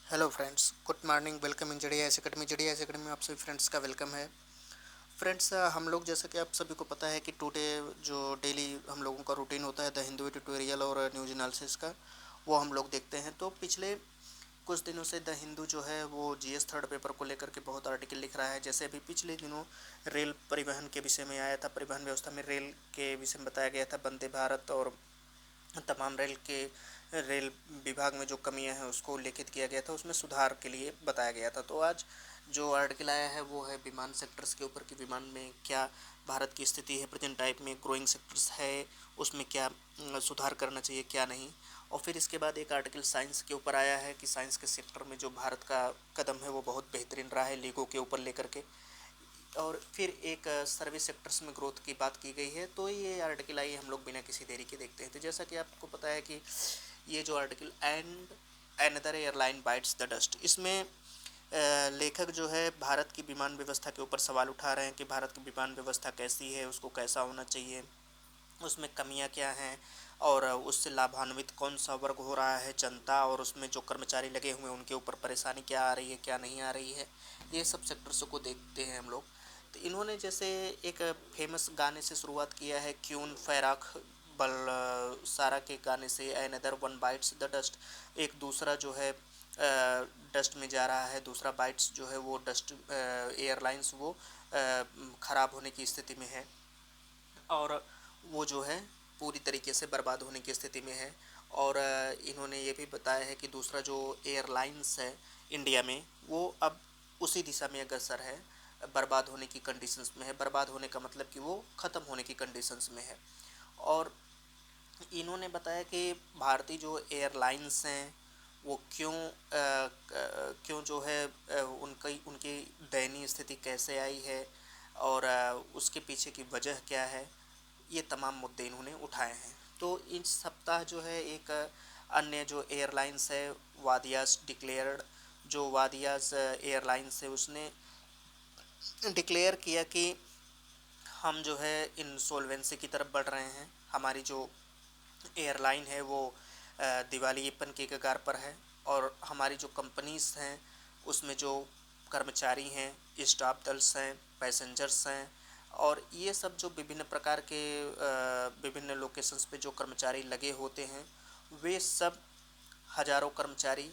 Hello friends, good morning. Welcome in जड़िया एस academy में आप सभी फ्रेंड्स का वेलकम है। फ्रेंड्स, हम लोग जैसा कि आप सभी को पता है कि टुडे जो डेली हम लोगों का रूटीन होता है द हिंदू एडिटोरियल और न्यूज एनालिसिस का, वो हम लोग देखते हैं। तो पिछले कुछ दिनों से द हिंदू जो है वो जीएस थर्ड पेपर को लेकर के बहुत आर्टिकल लिख रहा है। जैसे अभी पिछले दिनों रेल परिवहन के विषय में आया था, परिवहन व्यवस्था में रेल के विषय में बताया गया था, वंदे भारत और तमाम रेल विभाग में जो कमियां हैं उसको उल्लेखित किया गया था, उसमें सुधार के लिए बताया गया था। तो आज जो आर्टिकल आया है वो है विमान सेक्टर्स के ऊपर कि विमान में क्या भारत की स्थिति है प्रेजेंट टाइप में, ग्रोइंग सेक्टर्स है उसमें क्या सुधार करना चाहिए क्या नहीं। और फिर इसके बाद एक आर्टिकल साइंस के ऊपर आया है कि साइंस के सेक्टर में जो भारत का कदम है वो बहुत बेहतरीन रहा है लीगों के ऊपर लेकर के। और फिर एक सर्विस सेक्टर्स में ग्रोथ की बात की गई है। तो ये आर्टिकल आइए हम लोग बिना किसी देरी के देखते हैं। तो जैसा कि आपको पता है कि ये जो article and another airline bytes the dust, इसमें लेखक जो है भारत की विमान व्यवस्था के ऊपर सवाल उठा रहे हैं कि भारत की विमान व्यवस्था कैसी है, उसको कैसा होना चाहिए, उसमें कमियां क्या हैं और उससे लाभान्वित कौन सा वर्ग हो रहा है, जनता, और उसमें जो कर्मचारी लगे हुए हैं उनके ऊपर परेशानी क्या आ रही है क्या नहीं आ रही है। ये सब सेक्टर्स को देखते हैं हम लोग। तो इन्होंने जैसे एक फेमस गाने से शुरुआत किया है, क्यून फैराख बल सारा के गाने से, another one bytes the dust. एक दूसरा जो है डस्ट में जा रहा है, दूसरा बाइट्स जो है वो डस्ट एयरलाइंस वो ख़राब होने की स्थिति में है और वो जो है पूरी तरीके से बर्बाद होने की स्थिति में है। और इन्होंने ये भी बताया है कि दूसरा जो एयरलाइंस है इंडिया में वो अब उसी दिशा में अग्रसर है, बर्बाद होने की कंडीशंस में है। बर्बाद होने का मतलब कि वो ख़त्म होने की कंडीशंस में है। और इन्होंने बताया कि भारतीय जो एयरलाइंस हैं वो क्यों जो है उनकी उनकी दयनीय स्थिति कैसे आई है और उसके पीछे की वजह क्या है, ये तमाम मुद्दे इन्होंने उठाए हैं। तो इस सप्ताह जो है एक अन्य जो एयरलाइंस है वादियास डिक्लेयर्ड, जो वादियास एयरलाइंस है उसने डिक्लेयर किया कि हम जो है इंसॉल्वेंसी की तरफ बढ़ रहे हैं। हमारी जो एयरलाइन है वो दिवालियेपन के कगार पर है और हमारी जो कंपनीज हैं उसमें जो कर्मचारी हैं, स्टाफ दल्स हैं, पैसेंजर्स हैं और ये सब जो विभिन्न प्रकार के विभिन्न लोकेशंस पे जो कर्मचारी लगे होते हैं वे सब हजारों कर्मचारी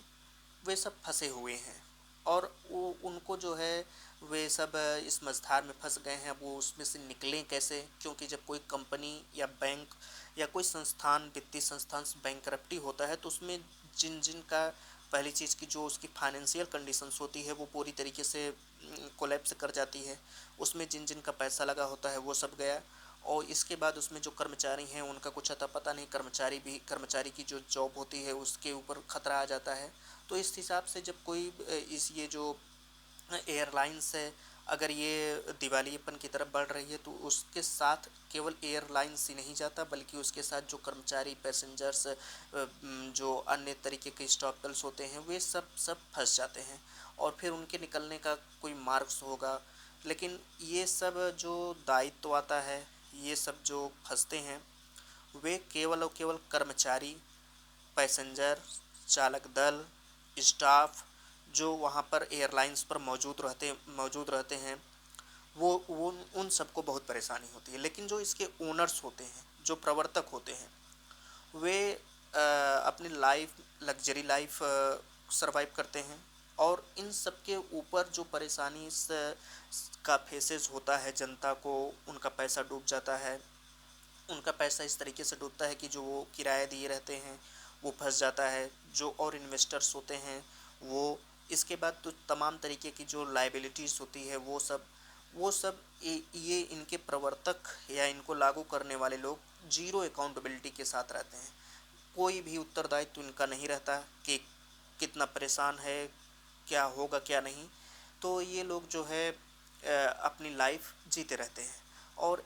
वे सब फंसे हुए हैं। और वो उनको जो है वे सब इस मझधार में फंस गए हैं। वो उसमें से निकलें कैसे, क्योंकि जब कोई कंपनी या बैंक या कोई संस्थान, वित्तीय संस्थान बैंकरप्टी होता है तो उसमें जिन जिन का पहली चीज़ की जो उसकी फाइनेंशियल कंडीशंस होती है वो पूरी तरीके से कोलैप्स कर जाती है। उसमें जिन जिन का पैसा लगा होता है वो सब गया। और इसके बाद उसमें जो कर्मचारी हैं उनका कुछ अता पता नहीं, कर्मचारी की जो जॉब होती है उसके ऊपर खतरा आ जाता है। तो इस हिसाब से जब कोई इस ये जो एयरलाइंस है अगर ये दिवालियेपन की तरफ बढ़ रही है तो उसके साथ केवल एयरलाइंस ही नहीं जाता बल्कि उसके साथ जो कर्मचारी, पैसेंजर्स, जो अन्य तरीके के स्टॉपल्स होते हैं वे सब फंस जाते हैं और फिर उनके निकलने का कोई मार्ग होगा। लेकिन ये सब जो दायित्व आता है, ये सब जो फंसते हैं वे केवल और केवल कर्मचारी, पैसेंजर, चालक दल, स्टाफ जो वहाँ पर एयरलाइंस पर मौजूद रहते हैं वो उन सबको बहुत परेशानी होती है। लेकिन जो इसके ओनर्स होते हैं, जो प्रवर्तक होते हैं, वे अपनी लाइफ, लग्जरी लाइफ सरवाइव करते हैं। और इन सब के ऊपर जो परेशानी का फेसेस होता है जनता को, उनका पैसा डूब जाता है। उनका पैसा इस तरीके से डूबता है कि जो वो किराया दिए रहते हैं वो फंस जाता है, जो और इन्वेस्टर्स होते हैं वो। इसके बाद तो तमाम तरीके की जो लाइबिलिटीज़ होती है वो सब ये इनके प्रवर्तक या इनको लागू करने वाले लोग जीरो अकाउंटेबिलिटी के साथ रहते हैं। कोई भी उत्तरदायित्व इनका नहीं रहता कि कितना परेशान है, क्या होगा क्या नहीं। तो ये लोग जो है अपनी लाइफ जीते रहते हैं और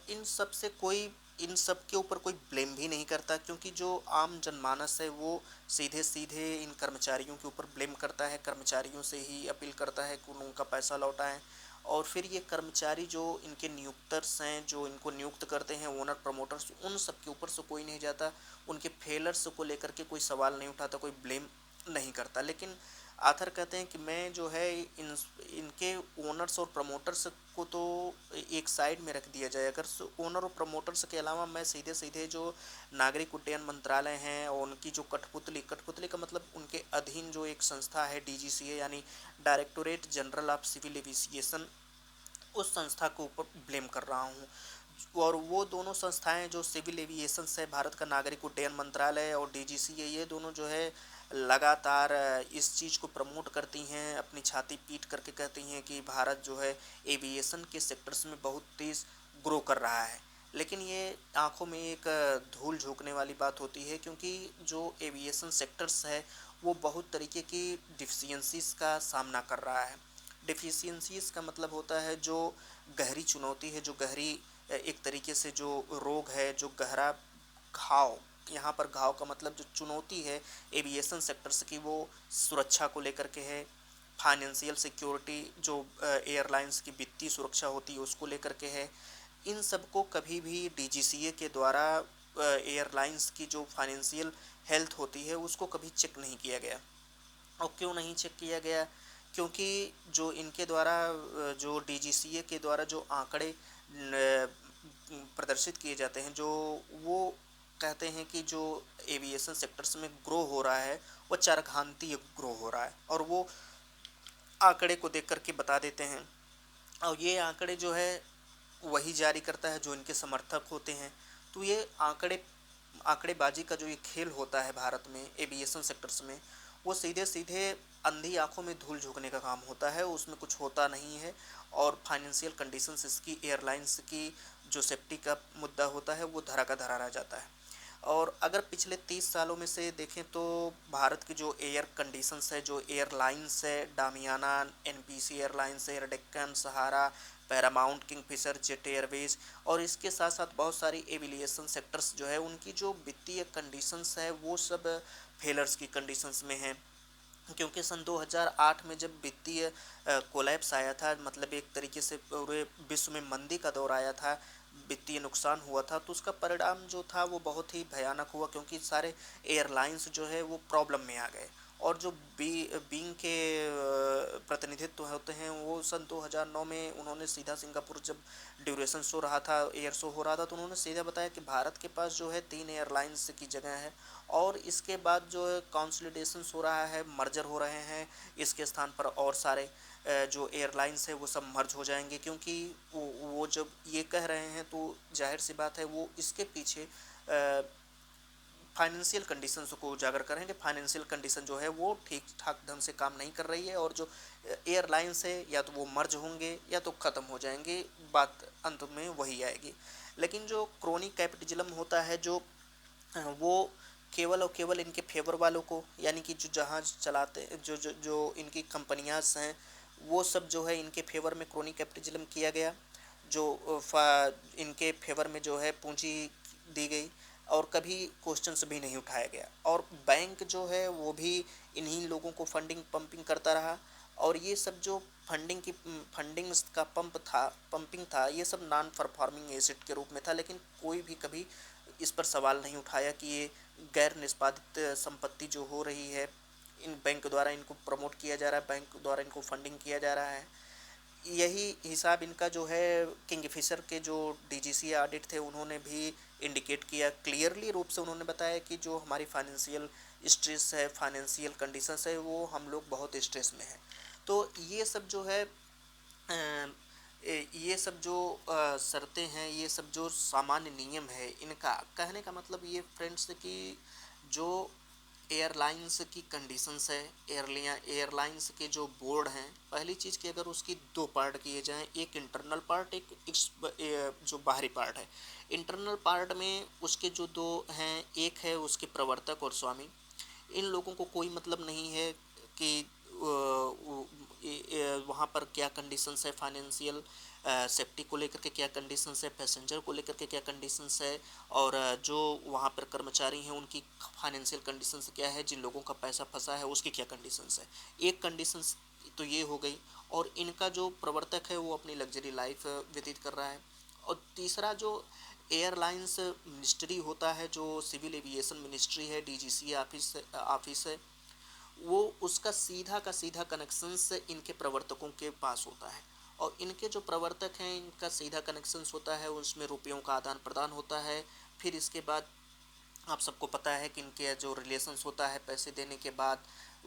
इन सब के ऊपर कोई ब्लेम भी नहीं करता, क्योंकि जो आम जनमानस है वो सीधे सीधे इन कर्मचारियों के ऊपर ब्लेम करता है, कर्मचारियों से ही अपील करता है कि उनका पैसा लौटाएं। और फिर ये कर्मचारी जो इनके नियुक्तर्स हैं, जो इनको नियुक्त करते हैं, ओनर प्रमोटर्स, उन सब के ऊपर से कोई नहीं जाता, उनके फेलर्स को लेकर के कोई सवाल नहीं उठाता, कोई ब्लेम नहीं करता। लेकिन आथर कहते हैं कि मैं जो है इनके ओनर्स और प्रमोटर्स को तो एक साइड में रख दिया जाए। अगर ओनर और प्रमोटर्स के अलावा मैं सीधे सीधे जो नागरिक उड्डयन मंत्रालय हैं और उनकी जो कठपुतली का मतलब उनके अधीन जो एक संस्था है डीजीसीए यानी directorate general of civil aviation, उस संस्था के ऊपर ब्लेम कर रहा हूँ। और वो दोनों संस्थाएं जो सिविल एविएशन है, भारत का नागरिक उड्डयन मंत्रालय और डीजीसीए, ये दोनों जो है लगातार इस चीज़ को प्रमोट करती हैं, अपनी छाती पीट करके कहती हैं कि भारत जो है एविएशन के सेक्टर्स में बहुत तेज़ ग्रो कर रहा है। लेकिन ये आंखों में एक धूल झोंकने वाली बात होती है, क्योंकि जो एविएशन सेक्टर्स है वो बहुत तरीके की डिफिशियंसीज़ का सामना कर रहा है। डिफिशियंसीज़ का मतलब होता है जो गहरी चुनौती है, जो गहरी एक तरीके से जो रोग है, जो गहरा घाव, यहाँ पर घाव का मतलब जो चुनौती है एविएशन सेक्टर्स की, वो सुरक्षा को लेकर के है, फाइनेंशियल सिक्योरिटी जो एयरलाइंस की वित्तीय सुरक्षा होती है उसको लेकर के है। इन सब को कभी भी डीजीसीए के द्वारा एयरलाइंस की जो फाइनेंशियल हेल्थ होती है उसको कभी चेक नहीं किया गया। और क्यों नहीं चेक किया गया? क्योंकि जो इनके द्वारा जो डीजीसीए के द्वारा जो आंकड़े प्रदर्शित किए जाते हैं, जो वो कहते हैं कि जो एविएशन सेक्टर्स में ग्रो हो रहा है वो चारघांती ग्रो हो रहा है, और वो आंकड़े को देख करके बता देते हैं। और ये आंकड़े जो है वही जारी करता है जो इनके समर्थक होते हैं। तो ये आंकड़ेबाजी का जो ये खेल होता है भारत में एविएशन सेक्टर्स में, वो सीधे सीधे अंधी आंखों में धूल झोंकने का काम होता है, उसमें कुछ होता नहीं है। और फाइनेंशियल कंडीशंस इसकी एयरलाइंस की जो सेफ्टी का मुद्दा होता है वो धरा का धरा रह जाता है। और अगर पिछले 30 सालों में से देखें तो भारत की जो एयर कंडीशंस है, जो एयरलाइंस है, डामियाना, एनपीसी एयरलाइंस, एयर डेक्कन, सहारा, पैरामाउंट, किंगफिशर, जेट एयरवेज और इसके साथ साथ बहुत सारी एविएशन सेक्टर्स जो है उनकी जो वित्तीय कंडीशंस है वो सब फेलर्स की कंडीशंस में है। क्योंकि सन 2008 में जब वित्तीय कोलैप्स आया था, मतलब एक तरीके से पूरे विश्व में मंदी का दौर आया था, वित्तीय नुकसान हुआ था, तो उसका परिणाम जो था वो बहुत ही भयानक हुआ, क्योंकि सारे एयरलाइंस जो है वो प्रॉब्लम में आ गए। और जो बीइंग के प्रतिनिधित्व होते हैं वो सन 2009 में उन्होंने सीधा सिंगापुर जब ड्यूरेशन शो रहा था, एयर शो हो रहा था, तो उन्होंने सीधा बताया कि भारत के पास जो है 3 एयरलाइंस की जगह है, और इसके बाद जो है कंसोलिडेशन हो रहा है, मर्जर हो रहे हैं, इसके स्थान पर और सारे जो एयरलाइंस है वो सब मर्ज हो जाएंगे। क्योंकि वो जब ये कह रहे हैं तो जाहिर सी बात है वो इसके पीछे फाइनेंशियल कंडीशंस को उजागर करेंगे। फाइनेंशियल कंडीशन जो है वो ठीक ठाक ढंग से काम नहीं कर रही है, और जो एयरलाइंस है या तो वो मर्ज होंगे या तो ख़त्म हो जाएंगे, बात अंत में वही आएगी। लेकिन जो क्रोनिक कैपिटलिज्म होता है, जो वो केवल और केवल इनके फेवर वालों को, यानी कि जो जहाज चलाते जो जो जो इनकी कंपनियां हैं वो सब जो है इनके फेवर में क्रोनिक कैपिटलिज्म किया गया, जो इनके फेवर में जो है पूंजी दी गई, और कभी क्वेश्चंस भी नहीं उठाया गया। और बैंक जो है वो भी इन्हीं लोगों को फंडिंग पंपिंग करता रहा, और ये सब जो फंडिंग का पंपिंग था, ये सब नॉन परफॉर्मिंग एसेट के रूप में था। लेकिन कोई भी कभी इस पर सवाल नहीं उठाया कि ये गैर निष्पादित संपत्ति जो हो रही है, इन बैंक द्वारा इनको प्रमोट किया जा रहा है, बैंक द्वारा इनको फंडिंग किया जा रहा है। यही हिसाब इनका जो है किंगफिशर के जो डीजीसी ऑडिट थे उन्होंने भी इंडिकेट किया, क्लियरली रूप से उन्होंने बताया कि जो हमारी फाइनेंशियल स्ट्रेस है, फाइनेंशियल कंडीशंस है, वो हम लोग बहुत स्ट्रेस में हैं। तो ये सब जो है ये सब जो शर्तें हैं, ये सब जो सामान्य नियम है, इनका कहने का मतलब ये फ्रेंड्स कि जो एयरलाइंस की कंडीशंस है, एयरलाइंस के जो बोर्ड हैं, पहली चीज़ कि अगर उसकी दो पार्ट किए जाएं, एक इंटरनल पार्ट, एक जो बाहरी पार्ट है। इंटरनल पार्ट में उसके जो दो हैं, एक है उसके प्रवर्तक और स्वामी। इन लोगों को कोई मतलब नहीं है कि वहाँ पर क्या कंडीशंस है, फाइनेंशियल सेफ्टी को लेकर के क्या कंडीशंस है, पैसेंजर को लेकर के क्या कंडीशंस है, और जो वहाँ पर कर्मचारी हैं उनकी फाइनेंशियल कंडीशंस क्या है, जिन लोगों का पैसा फंसा है उसकी क्या कंडीशंस है। एक कंडीशंस तो ये हो गई, और इनका जो प्रवर्तक है वो अपनी लग्जरी लाइफ व्यतीत कर रहा है। और तीसरा जो एयरलाइंस मिनिस्ट्री होता है, जो सिविल एविएशन मिनिस्ट्री है, डीजीसी ऑफिस है, वो उसका सीधा का सीधा कनेक्शंस इनके प्रवर्तकों के पास होता है, और इनके जो प्रवर्तक हैं इनका सीधा कनेक्शंस होता है, उसमें रुपयों का आदान प्रदान होता है। फिर इसके बाद आप सबको पता है कि इनके जो रिलेशंस होता है पैसे देने के बाद,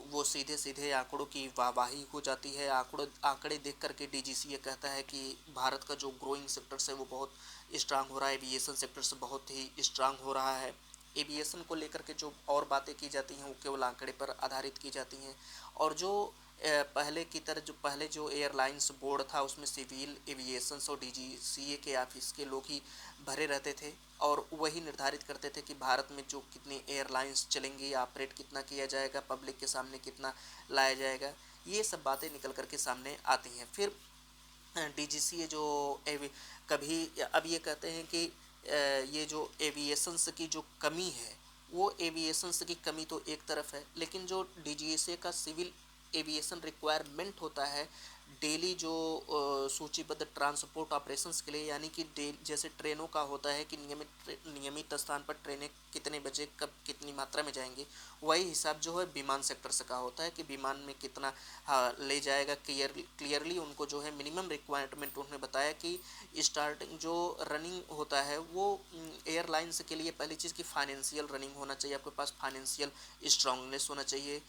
वो सीधे सीधे आंकड़ों की वाहवाही हो जाती है। आंकड़े देख करके डीजीसीए कहता है कि भारत का जो ग्रोइंग सेक्टर्स है वो बहुत स्ट्रांग हो रहा है, एविएशन सेक्टर से बहुत ही स्ट्रांग हो रहा है। एविएशन को लेकर के जो और बातें की जाती हैं वो केवल आंकड़े पर आधारित की जाती हैं। और जो पहले की तरह जो पहले जो एयरलाइंस बोर्ड था उसमें सिविल एविएशन और डीजीसीए के ऑफिस के लोग ही भरे रहते थे, और वही निर्धारित करते थे कि भारत में जो कितनी एयरलाइंस चलेंगी, ऑपरेट कितना किया जाएगा, पब्लिक के सामने कितना लाया जाएगा, ये सब बातें निकल कर के सामने आती हैं। फिर डीजीसीए जो कभी अब ये कहते हैं कि ये जो एविएशंस की जो कमी है, वो एविएशंस की कमी तो एक तरफ है, लेकिन जो डीजीसीए का सिविल एविएशन रिक्वायरमेंट होता है डेली जो सूचीबद्ध ट्रांसपोर्ट ऑपरेशंस के लिए, यानी कि जैसे ट्रेनों का होता है कि नियमित स्थान पर ट्रेनें कितने बजे कब कितनी मात्रा में जाएंगी, वही हिसाब जो है विमान सेक्टर से का होता है कि विमान में कितना ले जाएगा। क्लियरली उनको जो है मिनिमम रिक्वायरमेंट उन्होंने बताया कि स्टार्टिंग जो रनिंग होता है वो एयरलाइंस के लिए पहली चीज़ की फाइनेंशियल रनिंग होना चाहिए, आपके पास फाइनेंशियल स्ट्रांगनेस होना चाहिए,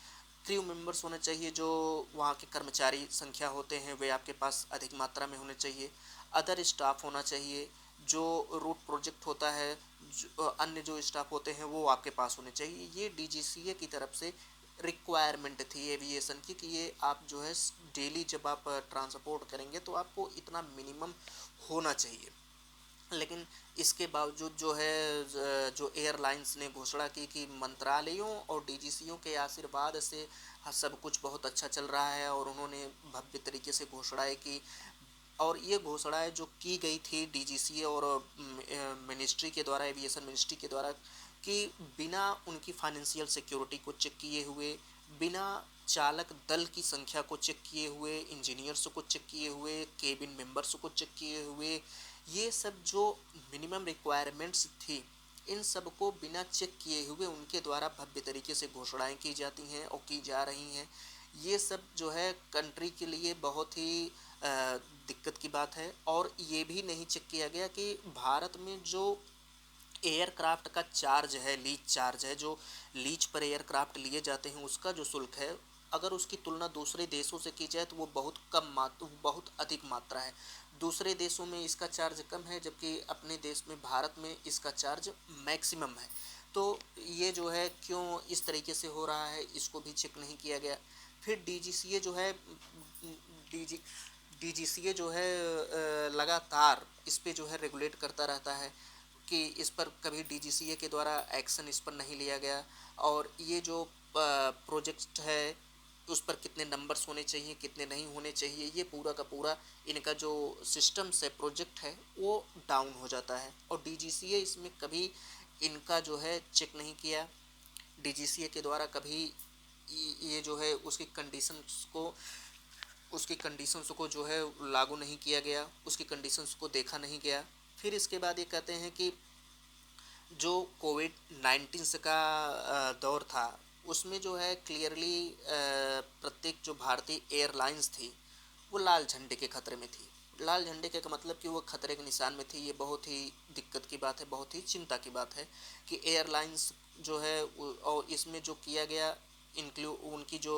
क्रू मेंबर्स होने चाहिए, जो वहाँ के कर्मचारी संख्या होते हैं वे आपके पास अधिक मात्रा में होने चाहिए, अदर स्टाफ होना चाहिए, जो रूट प्रोजेक्ट होता है अन्य जो स्टाफ होते हैं वो आपके पास होने चाहिए। ये डीजीसीए की तरफ से रिक्वायरमेंट थी एविएशन की कि ये आप जो है डेली जब आप ट्रांसपोर्ट करेंगे तो आपको इतना मिनिमम होना चाहिए। लेकिन इसके बावजूद जो है जो एयरलाइंस ने घोषणा की कि मंत्रालयों और डीजीसीओ के आशीर्वाद से सब कुछ बहुत अच्छा चल रहा है, और उन्होंने भव्य तरीके से घोषणाएं की। और ये घोषणाएं जो की गई थी डीजीसीए और मिनिस्ट्री के द्वारा, एविएशन मिनिस्ट्री के द्वारा, कि बिना उनकी फाइनेंशियल सिक्योरिटी को चेक किए हुए, बिना चालक दल की संख्या को चेक किए हुए, इंजीनियर्स को चेक किए हुए, केबिन मेंबर्स को चेक किए हुए, ये सब जो मिनिमम रिक्वायरमेंट्स थी इन सब को बिना चेक किए हुए उनके द्वारा भव्य तरीके से घोषणाएं की जाती हैं और की जा रही हैं। ये सब जो है कंट्री के लिए बहुत ही दिक्कत की बात है। और ये भी नहीं चेक किया गया कि भारत में जो एयरक्राफ्ट का चार्ज है, लीज चार्ज है, जो लीज पर एयरक्राफ्ट लिए जाते हैं उसका जो शुल्क है, अगर उसकी तुलना दूसरे देशों से की जाए तो वो बहुत अधिक मात्रा है। दूसरे देशों में इसका चार्ज कम है, जबकि अपने देश में भारत में इसका चार्ज मैक्सिमम है। तो ये जो है क्यों इस तरीके से हो रहा है, इसको भी चेक नहीं किया गया। फिर डीजीसीए जो है डीजी डीजीसीए जो है लगातार इस पे जो है रेगुलेट करता रहता है कि इस पर कभी डीजीसीए के द्वारा एक्शन इस पर नहीं लिया गया। और ये जो प्रोजेक्ट है उस पर कितने नंबर्स होने चाहिए, कितने नहीं होने चाहिए, ये पूरा का पूरा इनका जो सिस्टम्स है, प्रोजेक्ट है, वो डाउन हो जाता है। और डीजीसीए इसमें कभी इनका जो है चेक नहीं किया। डीजीसीए के द्वारा कभी ये जो है उसकी कंडीशंस को जो है लागू नहीं किया गया, उसकी कंडीशंस को देखा नहीं गया। फिर इसके बाद ये कहते हैं कि जो कोविड-19 का दौर था उसमें जो है क्लियरली प्रत्येक जो भारतीय एयरलाइंस थी वो लाल झंडे के खतरे में थी। लाल झंडे का मतलब कि वो खतरे के निशान में थी। ये बहुत ही दिक्कत की बात है, बहुत ही चिंता की बात है कि एयरलाइंस जो है और इसमें जो किया गया इंक्लूड उनकी जो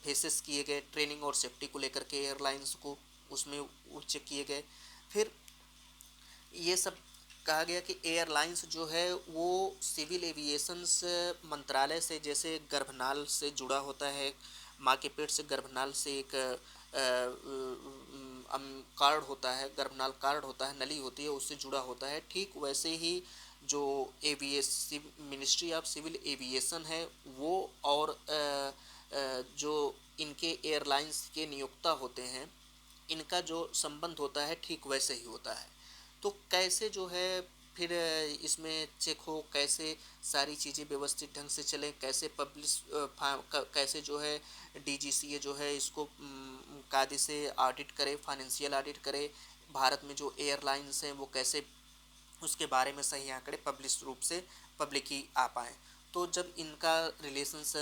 फेसेस किए गए ट्रेनिंग और सेफ्टी को लेकर के एयरलाइंस को, उसमें वो चेक किए गए। फिर ये सब कहा गया कि एयरलाइंस जो है वो सिविल एविएशंस मंत्रालय से जैसे गर्भनाल से जुड़ा होता है, माँ के पेट से गर्भनाल से एक कार्ड होता है, गर्भनाल कार्ड होता है, नली होती है, उससे जुड़ा होता है। ठीक वैसे ही जो मिनिस्ट्री ऑफ सिविल एविएशन है वो और जो इनके एयरलाइंस के नियोक्ता होते हैं इनका जो संबंध होता है ठीक वैसे ही होता है। तो कैसे जो है फिर इसमें चेक हो, कैसे सारी चीज़ें व्यवस्थित ढंग से चलें, कैसे कैसे जो है डीजीसीए जो है इसको कायदे से ऑडिट करे, फाइनेंशियल ऑडिट करे, भारत में जो एयरलाइंस हैं वो कैसे उसके बारे में सही आंकड़े पब्लिश रूप से पब्लिक ही आ पाएँ। तो जब इनका रिलेशंस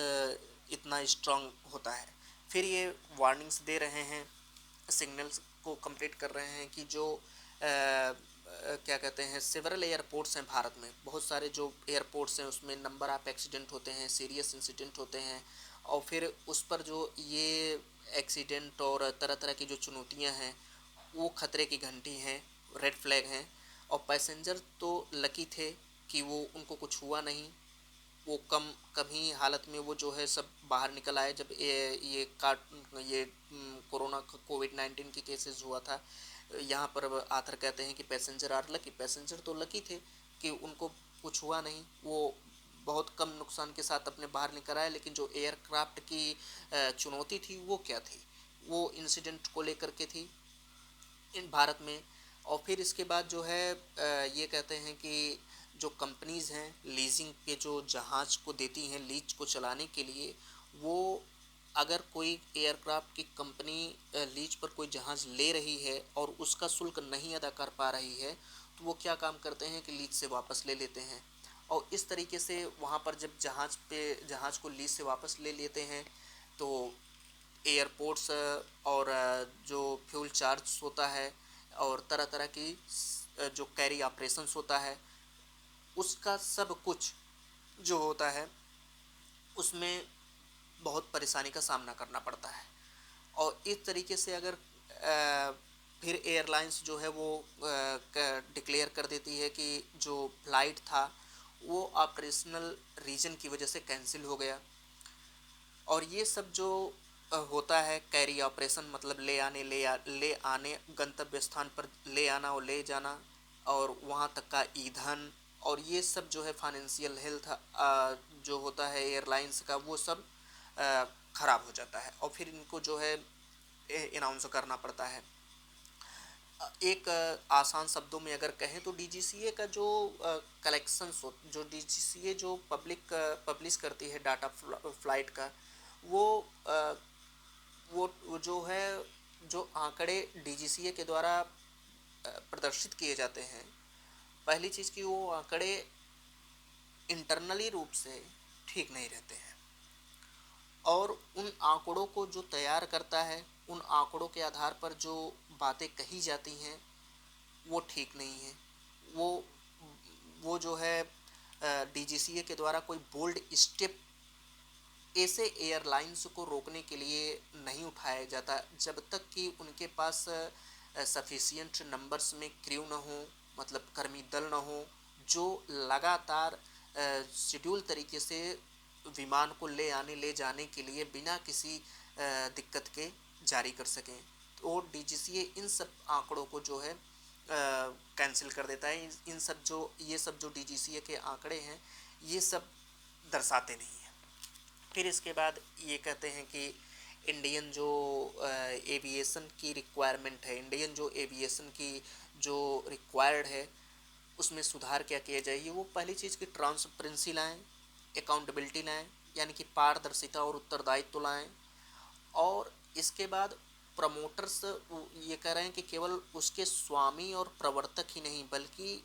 इतना स्ट्रांग होता है, फिर ये वार्निंग्स दे रहे हैं, सिग्नल्स को कंप्लीट कर रहे हैं कि जो क्या कहते हैं, सेवरल एयरपोर्ट्स हैं भारत में, बहुत सारे जो एयरपोर्ट्स हैं उसमें नंबर ऑफ एक्सीडेंट होते हैं, सीरियस इंसिडेंट होते हैं, और फिर उस पर जो ये एक्सीडेंट और तरह तरह की जो चुनौतियां हैं वो खतरे की घंटी हैं, रेड फ्लैग हैं। और पैसेंजर तो लकी थे कि वो उनको कुछ हुआ नहीं, वो कम ही हालत में वो जो है सब बाहर निकल आए। जब ये कोरोना कोविड-19 के केसेस हुआ था, यहाँ पर आथर कहते हैं कि पैसेंजर आर लकी, पैसेंजर तो लकी थे कि उनको कुछ हुआ नहीं, वो बहुत कम नुकसान के साथ अपने बाहर निकल आए। लेकिन जो एयरक्राफ्ट की चुनौती थी वो क्या थी, वो इंसिडेंट को लेकर के थी इन भारत में। और फिर इसके बाद जो है ये कहते हैं कि जो कंपनीज़ हैं लीजिंग पे जो जहाज़ को देती हैं लीज को चलाने के लिए, वो अगर कोई एयरक्राफ्ट की कंपनी लीज पर कोई जहाज़ ले रही है और उसका शुल्क नहीं अदा कर पा रही है, तो वो क्या काम करते हैं कि लीज से वापस ले लेते हैं। और इस तरीके से वहाँ पर जब जहाज़ को लीज से वापस ले लेते हैं, तो एयरपोर्ट्स और जो फ्यूल चार्ज होता है और तरह तरह की जो कैरी ऑपरेशंस होता है, उसका सब कुछ जो होता है उसमें बहुत परेशानी का सामना करना पड़ता है। और इस तरीके से अगर फिर एयरलाइंस जो है वो डिक्लेयर कर देती है कि जो फ्लाइट था वो ऑपरेशनल रीजन की वजह से कैंसिल हो गया। और ये सब जो होता है कैरी ऑपरेशन, मतलब ले आने गंतव्य स्थान पर ले आना और ले जाना, और वहाँ तक का ईंधन, और ये सब जो है फाइनेंशियल हेल्थ जो होता है एयरलाइंस का, वो सब ख़राब हो जाता है। और फिर इनको जो है अनाउंस करना पड़ता है। एक आसान शब्दों में अगर कहें तो डीजीसीए का जो कलेक्शंस हो, जो डीजीसीए जो पब्लिश करती है डाटा फ्लाइट का, वो वो जो है, जो आंकड़े डीजीसीए के द्वारा प्रदर्शित किए जाते हैं, पहली चीज़ कि वो आंकड़े इंटरनली रूप से ठीक नहीं रहते हैं। और उन आंकड़ों को जो तैयार करता है, उन आंकड़ों के आधार पर जो बातें कही जाती हैं वो ठीक नहीं है। वो वो जो है डीजीसीए के द्वारा कोई बोल्ड स्टेप ऐसे एयरलाइंस को रोकने के लिए नहीं उठाया जाता जब तक कि उनके पास सफिशिएंट नंबर्स में क्रू न हो, मतलब कर्मी दल न हो, जो लगातार शेड्यूल तरीके से विमान को ले जाने के लिए बिना किसी दिक्कत के जारी कर सकें। तो डीजीसीए इन सब आंकड़ों को जो है कैंसिल कर देता है। इन सब जो ये सब जो डीजीसीए के आंकड़े हैं ये सब दर्शाते नहीं हैं। फिर इसके बाद ये कहते हैं कि इंडियन जो एविएशन की रिक्वायरमेंट है, इंडियन जो एविएशन की जो रिक्वायर्ड है, उसमें सुधार क्या किया जाए। वो पहली चीज़ की ट्रांसपेरेंसी लाएं, अकाउंटेबिलिटी लाएं, यानी कि पारदर्शिता और उत्तरदायित्व लाएं। और इसके बाद प्रमोटर्स ये कह रहे हैं कि केवल उसके स्वामी और प्रवर्तक ही नहीं, बल्कि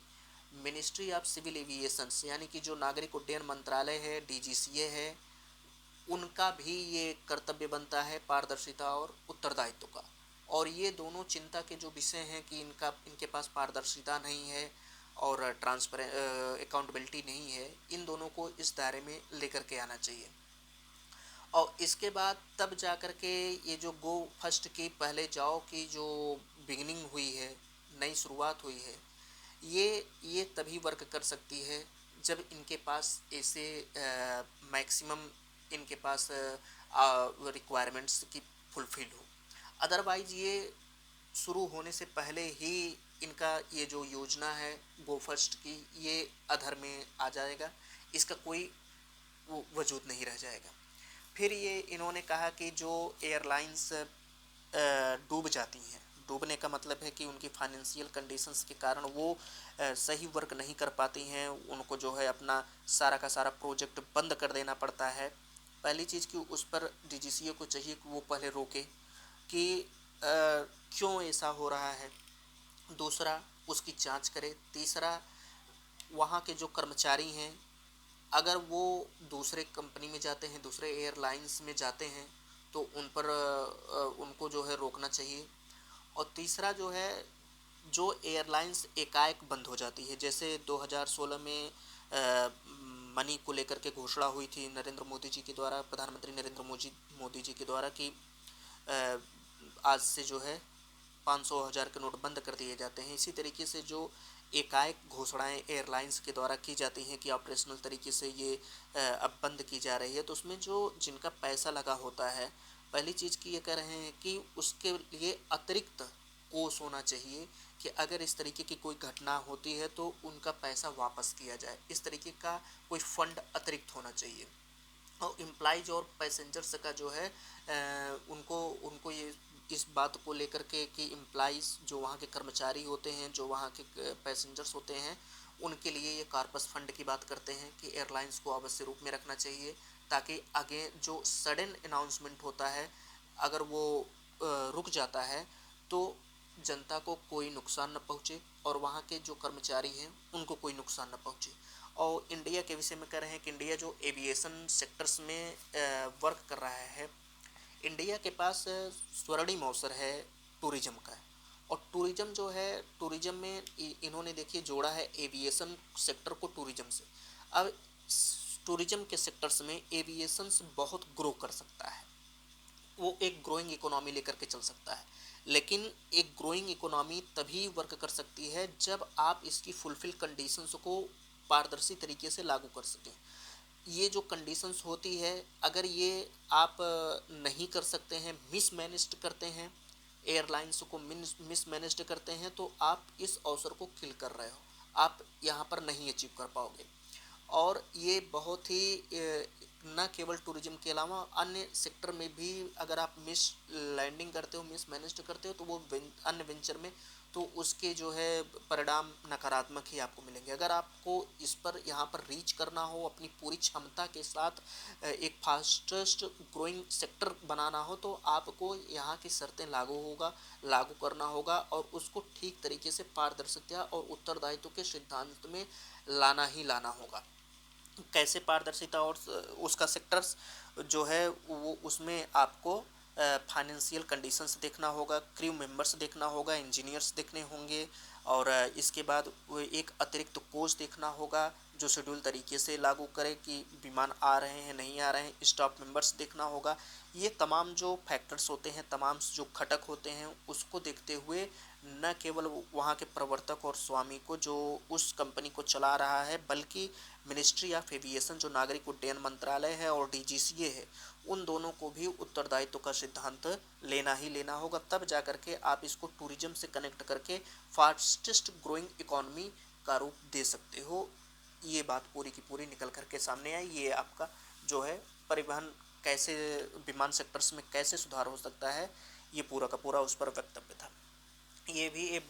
मिनिस्ट्री ऑफ सिविल एविएशन यानी कि जो नागरिक उड्डयन मंत्रालय है, डीजीसीए है, उनका भी ये कर्तव्य बनता है पारदर्शिता और उत्तरदायित्व का। और ये दोनों चिंता के जो विषय हैं कि इनके पास पारदर्शिता नहीं है और अकाउंटेबिलिटी नहीं है, इन दोनों को इस दायरे में लेकर के आना चाहिए। और इसके बाद तब जा कर के ये जो गो फर्स्ट की पहले जाओ की जो बिगिनिंग हुई है, नई शुरुआत हुई है, ये तभी वर्क कर सकती है जब इनके पास ऐसे मैक्सिमम इनके पास रिक्वायरमेंट्स की फुलफिल हो। अदरवाइज ये शुरू होने से पहले ही इनका ये जो योजना है गो फर्स्ट की, ये अधर में आ जाएगा, इसका कोई वजूद नहीं रह जाएगा। फिर ये इन्होंने कहा कि जो एयरलाइंस डूब जाती हैं, डूबने का मतलब है कि उनकी फाइनेंशियल कंडीशंस के कारण वो सही वर्क नहीं कर पाती हैं, उनको जो है अपना सारा का सारा प्रोजेक्ट बंद कर देना पड़ता है। पहली चीज़ कि उस पर डीजीसीए को चाहिए कि वो पहले रोके कि क्यों ऐसा हो रहा है, दूसरा उसकी जांच करे, तीसरा वहाँ के जो कर्मचारी हैं अगर वो दूसरे कंपनी में जाते हैं, दूसरे एयरलाइंस में जाते हैं, तो उन पर उनको जो है रोकना चाहिए। और तीसरा जो है, जो एयरलाइंस एकाएक बंद हो जाती है, जैसे 2016 में मनी को लेकर के घोषणा हुई थी नरेंद्र मोदी जी के द्वारा, प्रधानमंत्री नरेंद्र मोदी जी के द्वारा, कि अ, आज से जो है 500,000 के नोट बंद कर दिए जाते हैं। इसी तरीके से जो एकाएक घोषणाएं एयरलाइंस के द्वारा की जाती हैं कि ऑपरेशनल तरीके से ये अब बंद की जा रही है, तो उसमें जो जिनका पैसा लगा होता है, पहली चीज़ की ये कह रहे हैं कि उसके लिए अतिरिक्त कोष होना चाहिए कि अगर इस तरीके की कोई घटना होती है तो उनका पैसा वापस किया जाए। इस तरीके का कोई फंड अतिरिक्त होना चाहिए। और एम्प्लॉइज और पैसेंजर्स का जो है उनको उनको ये इस बात को लेकर के कि एम्प्लॉइज जो वहाँ के कर्मचारी होते हैं, जो वहाँ के पैसेंजर्स होते हैं, उनके लिए ये कार्पस फंड की बात करते हैं कि एयरलाइंस को अवश्य रूप में रखना चाहिए, ताकि आगे जो सडन अनाउंसमेंट होता है, अगर वो रुक जाता है तो जनता को कोई नुकसान न पहुँचे और वहाँ के जो कर्मचारी हैं उनको कोई नुकसान न पहुँचे। और इंडिया के विषय में कह रहे हैं कि इंडिया जो एविएशन सेक्टर्स में वर्क कर रहा है, इंडिया के पास स्वर्णिम अवसर है टूरिज्म का। और टूरिज्म जो है, टूरिज्म में इन्होंने देखिए जोड़ा है एविएशन सेक्टर को टूरिज्म से। अब टूरिज्म के सेक्टर्स में एविएशन बहुत ग्रो कर सकता है, वो एक ग्रोइंग इकोनॉमी लेकर के चल सकता है। लेकिन एक ग्रोइंग इकोनॉमी तभी वर्क कर सकती है जब आप इसकी फुलफिल कंडीशंस को पारदर्शी तरीके से लागू कर सकें। ये जो कंडीशंस होती है, अगर ये आप नहीं कर सकते हैं, मिसमैनेज्ड करते हैं, एयरलाइंस को मिसमैनेज्ड करते हैं, तो आप इस अवसर को किल कर रहे हो, आप यहाँ पर नहीं अचीव कर पाओगे। और ये बहुत ही न केवल टूरिज्म के अलावा अन्य सेक्टर में भी अगर आप मिस लैंडिंग करते हो, मिस मैनेज करते हो, तो वो अन्य वेंचर में तो उसके जो है परिणाम नकारात्मक ही आपको मिलेंगे। अगर आपको इस पर यहाँ पर रीच करना हो, अपनी पूरी क्षमता के साथ एक फास्टेस्ट ग्रोइंग सेक्टर बनाना हो, तो आपको यहाँ की शर्तें लागू करना होगा और उसको ठीक तरीके से पारदर्शिता और उत्तरदायित्व के सिद्धांत में लाना ही लाना होगा। कैसे पारदर्शिता और उसका सेक्टर्स जो है वो, उसमें आपको फाइनेंशियल कंडीशंस देखना होगा, क्रू मेंबर्स देखना होगा, इंजीनियर्स देखने होंगे, और इसके बाद वो एक अतिरिक्त कोच देखना होगा जो शेड्यूल तरीके से लागू करे कि विमान आ रहे हैं नहीं आ रहे हैं, स्टाफ मेंबर्स देखना होगा। ये तमाम जो फैक्टर्स होते हैं, तमाम जो घटक होते हैं, उसको देखते हुए न केवल वहाँ के प्रवर्तक और स्वामी को जो उस कंपनी को चला रहा है, बल्कि मिनिस्ट्री ऑफ एविएशन जो नागरिक उड्डयन मंत्रालय है और डीजीसीए है, उन दोनों को भी उत्तरदायित्व का सिद्धांत लेना ही लेना होगा। तब जा करके आप इसको टूरिज्म से कनेक्ट करके फास्टेस्ट ग्रोइंग इकोनॉमी का रूप दे सकते हो। ये बात पूरी की पूरी निकल करके सामने आई। ये आपका जो है परिवहन कैसे, विमान सेक्टर्स में कैसे सुधार हो सकता है, ये पूरा का पूरा उस पर वक्तव्य था। ये भी एक